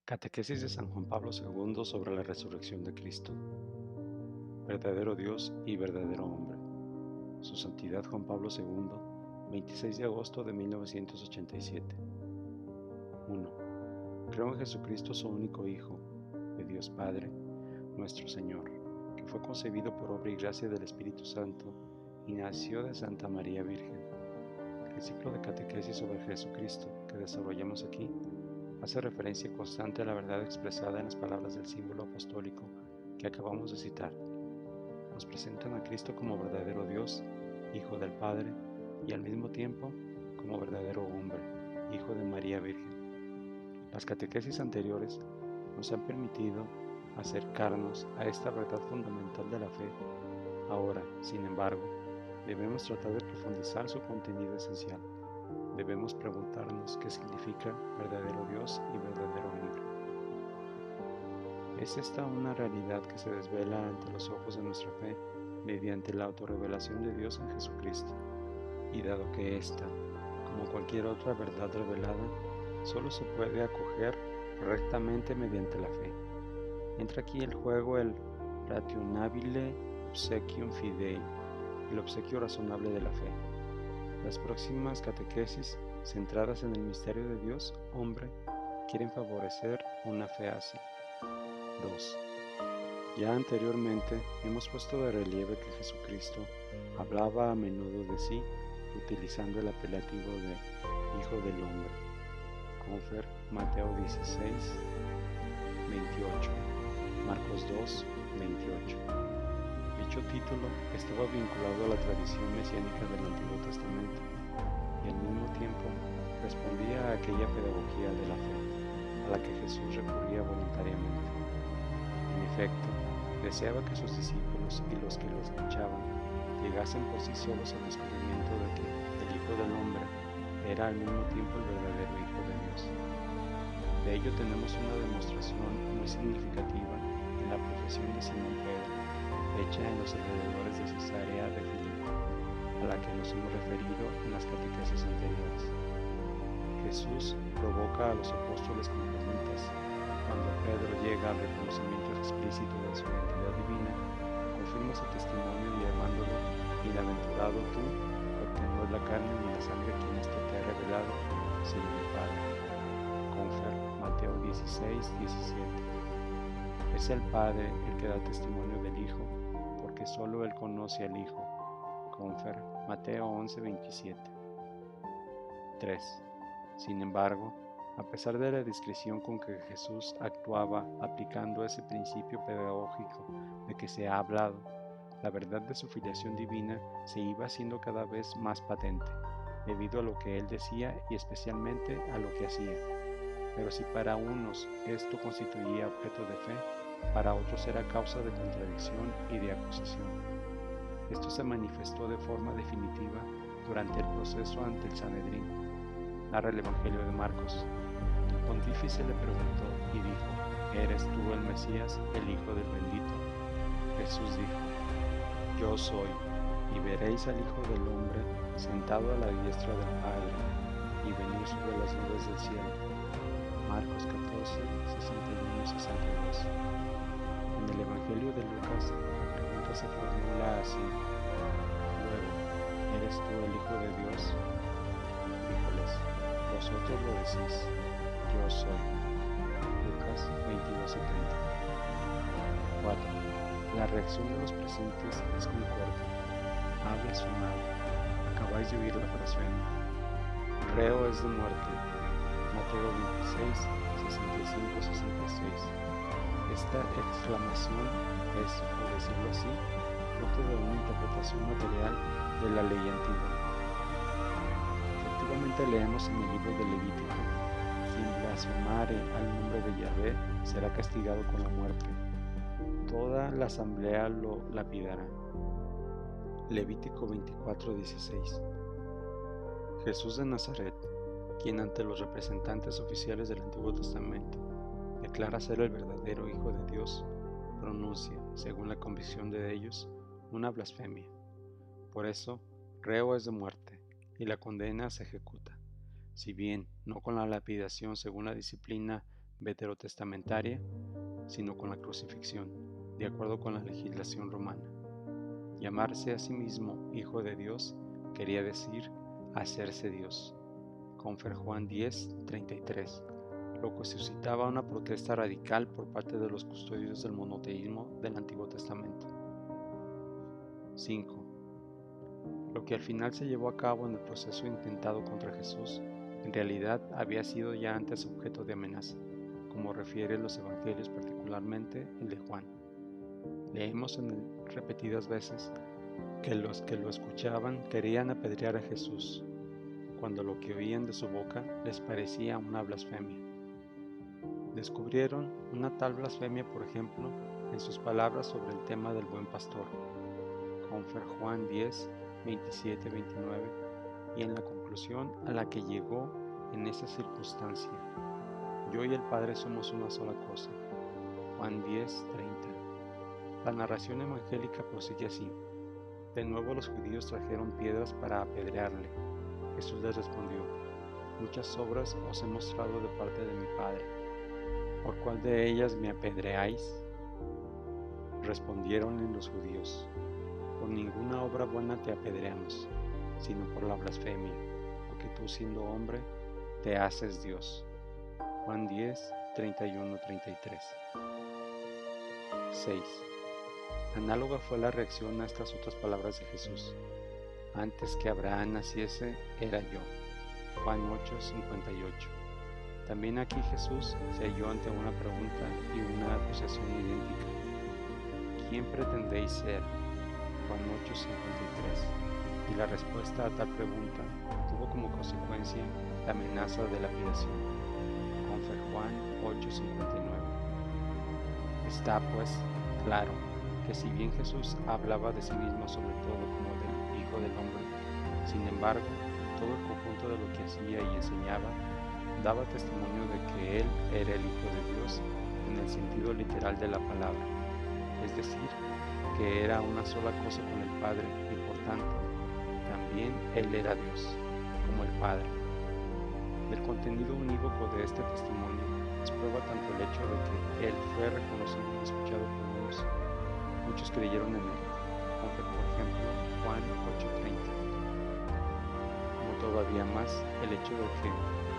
Catequesis de San Juan Pablo II sobre la resurrección de Cristo. Verdadero Dios y verdadero hombre. Su Santidad Juan Pablo II, 26 de agosto de 1987. 1. Creo en Jesucristo, su único Hijo, de Dios Padre, nuestro Señor, que fue concebido por obra y gracia del Espíritu Santo y nació de Santa María Virgen. El ciclo de catequesis sobre Jesucristo que desarrollamos aquí hace referencia constante a la verdad expresada en las palabras del símbolo apostólico que acabamos de citar. Nos presentan a Cristo como verdadero Dios, Hijo del Padre, y al mismo tiempo como verdadero hombre, Hijo de María Virgen. Las catequesis anteriores nos han permitido acercarnos a esta verdad fundamental de la fe. Ahora, sin embargo, debemos tratar de profundizar su contenido esencial. Debemos preguntarnos qué significa verdadero Dios y verdadero hombre. ¿Es esta una realidad que se desvela ante los ojos de nuestra fe mediante la autorrevelación de Dios en Jesucristo? Y dado que esta, como cualquier otra verdad revelada, solo se puede acoger rectamente mediante la fe, entra aquí en juego el rationabile obsequium fidei, el obsequio razonable de la fe. Las próximas catequesis, centradas en el misterio de Dios, hombre, quieren favorecer una fe así. 2. Ya anteriormente hemos puesto de relieve que Jesucristo hablaba a menudo de sí, utilizando el apelativo de Hijo del Hombre. Confer Mateo 16, 28, Marcos 2, 28. Dicho título estaba vinculado a la tradición mesiánica del Antiguo Testamento y al mismo tiempo respondía a aquella pedagogía de la fe a la que Jesús recurría voluntariamente. En efecto, deseaba que sus discípulos y los que lo escuchaban llegasen por sí solos al descubrimiento de que el Hijo del Hombre era al mismo tiempo el verdadero Hijo de Dios. De ello tenemos una demostración muy significativa en la profesión de Simón Pedro, hecha en los alrededores de Cesarea de Filipo, a la que nos hemos referido en las catequesis anteriores. Jesús provoca a los apóstoles con preguntas. Cuando Pedro llega al reconocimiento explícito de su identidad divina, confirma su testimonio llamándolo bienaventurado tú, porque no es la carne ni la sangre quien esto te ha revelado, sino mi Padre. Confer Mateo 16, 17. Es el Padre el que da testimonio del Hijo, porque solo Él conoce al Hijo. Confer Mateo 11, 27. 3. Sin embargo, a pesar de la discreción con que Jesús actuaba aplicando ese principio pedagógico de que se ha hablado, la verdad de su filiación divina se iba haciendo cada vez más patente, debido a lo que él decía y especialmente a lo que hacía. Pero si para unos esto constituía objeto de fe, para otros era causa de contradicción y de acusación. Esto se manifestó de forma definitiva durante el proceso ante el Sanedrín. Narra el Evangelio de Marcos. El pontífice le preguntó y dijo: ¿Eres tú el Mesías, el Hijo del Bendito? Jesús dijo: Yo soy, y veréis al Hijo del Hombre sentado a la diestra del Padre y venir sobre las nubes del cielo. Marcos 14, 61, 62. En el Evangelio de Lucas, la pregunta se formula así: luego, ¿eres tú el Hijo de Dios? Díjoles: vosotros lo decís, yo soy. Lucas 22:70. 4. La reacción de los presentes es concorde. Ha blasfemado. Acabáis de oír la blasfemia. Reo es de muerte. Mateo 26, 65, 66. Esta exclamación es, por decirlo así, fruto de una interpretación material de la ley antigua. Efectivamente leemos en el libro de Levítico: quien blasfemare al nombre de Yahvé será castigado con la muerte. Toda la asamblea lo lapidará. Levítico 24:16. Jesús de Nazaret, quien ante los representantes oficiales del Antiguo Testamento declara ser el verdadero Hijo de Dios, pronuncia, según la convicción de ellos, una blasfemia. Por eso, reo es de muerte, y la condena se ejecuta, si bien no con la lapidación según la disciplina veterotestamentaria, sino con la crucifixión, de acuerdo con la legislación romana. Llamarse a sí mismo Hijo de Dios quería decir hacerse Dios. Confer Juan 10:33, lo que suscitaba una protesta radical por parte de los custodios del monoteísmo del Antiguo Testamento. 5. Lo que al final se llevó a cabo en el proceso intentado contra Jesús, en realidad había sido ya antes objeto de amenaza, como refieren los evangelios, particularmente el de Juan. Leemos en él repetidas veces que los que lo escuchaban querían apedrear a Jesús, cuando lo que oían de su boca les parecía una blasfemia. Descubrieron una tal blasfemia, por ejemplo, en sus palabras sobre el tema del buen pastor, Confer Juan 10:27-29, y en la conclusión a la que llegó en esa circunstancia: yo y el Padre somos una sola cosa, Juan 10:30. La narración evangélica prosigue así: de nuevo los judíos trajeron piedras para apedrearle. Jesús les respondió: muchas obras os he mostrado de parte de mi Padre, ¿por cuál de ellas me apedreáis? Respondieronle los judíos: por ninguna obra buena te apedreamos, sino por la blasfemia, porque tú, siendo hombre, te haces Dios. Juan 10:31-33. 6. Análoga fue la reacción a estas otras palabras de Jesús: antes que Abraham naciese, era yo. Juan 8:58. También aquí Jesús se halló ante una pregunta y una acusación idéntica: ¿quién pretendéis ser? Juan 8:53. Y la respuesta a tal pregunta tuvo como consecuencia la amenaza de lapidación. Confer Juan 8:59. Está pues claro que si bien Jesús hablaba de sí mismo sobre todo como del Hijo del Hombre, sin embargo, todo el conjunto de lo que hacía y enseñaba daba testimonio de que Él era el Hijo de Dios en el sentido literal de la palabra, es decir, que era una sola cosa con el Padre y por tanto, también Él era Dios, como el Padre. Del contenido unívoco de este testimonio es prueba tanto el hecho de que Él fue reconocido y escuchado por unos. Muchos creyeron en Él, como por ejemplo Juan 8:30. No todavía más el hecho de que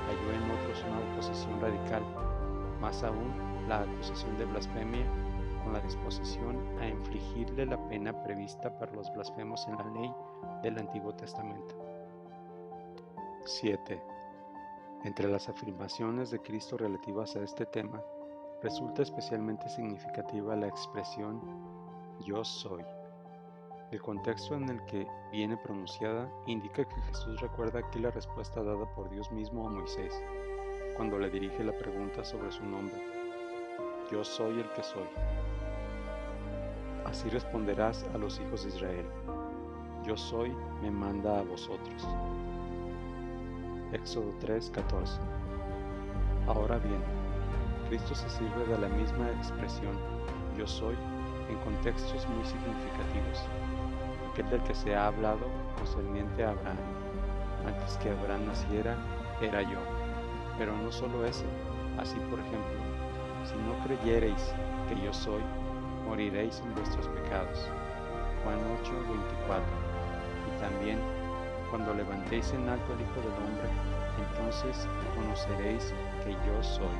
halló en otros una oposición radical, más aún la acusación de blasfemia, con la disposición a infligirle la pena prevista para los blasfemos en la ley del Antiguo Testamento. 7. Entre las afirmaciones de Cristo relativas a este tema, resulta especialmente significativa la expresión yo soy. El contexto en el que viene pronunciada indica que Jesús recuerda aquí la respuesta dada por Dios mismo a Moisés, cuando le dirige la pregunta sobre su nombre: yo soy el que soy. Así responderás a los hijos de Israel: yo soy me manda a vosotros. Éxodo 3:14. Ahora bien, Cristo se sirve de la misma expresión yo soy en contextos muy significativos. Aquel del que se ha hablado concerniente a Abraham: antes que Abraham naciera, era yo. Pero no solo ese, así por ejemplo: si no creyereis que yo soy, moriréis en vuestros pecados. Juan 8:24. Y también: cuando levantéis en alto el Hijo del Hombre, entonces conoceréis que yo soy.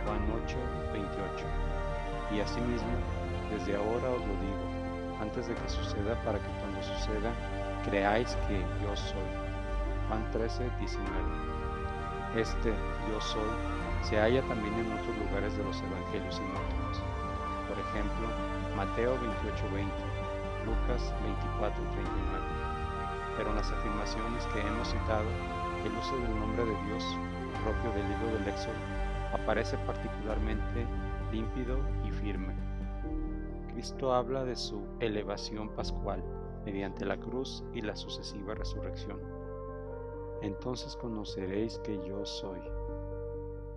Juan 8:28. Y asimismo, desde ahora os lo digo, antes de que suceda, para que cuando suceda, creáis que yo soy. Juan 13:19. Este yo soy se halla también en otros lugares de los evangelios sinópticos. Por ejemplo, Mateo 28:20, Lucas 24:39. Pero en las afirmaciones que hemos citado, el uso del nombre de Dios, propio del libro del Éxodo, aparece particularmente límpido y firme. Cristo habla de su elevación pascual mediante la cruz y la sucesiva resurrección. Entonces conoceréis que yo soy.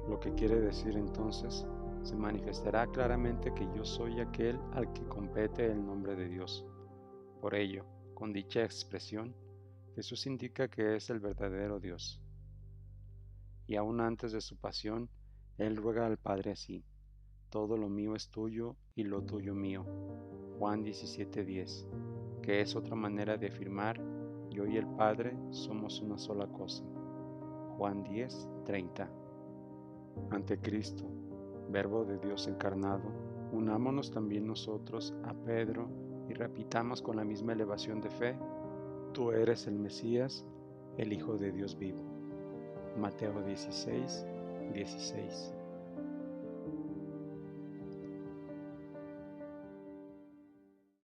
Lo que quiere decir entonces, se manifestará claramente que yo soy aquel al que compete el nombre de Dios. Por ello, con dicha expresión, Jesús indica que es el verdadero Dios. Y aún antes de su pasión, Él ruega al Padre así: todo lo mío es tuyo y lo tuyo mío. Juan 17:10, que es otra manera de afirmar: yo y el Padre somos una sola cosa. Juan 10:30. Ante Cristo, Verbo de Dios encarnado, unámonos también nosotros a Pedro y repitamos con la misma elevación de fe: tú eres el Mesías, el Hijo de Dios vivo. Mateo 16:16.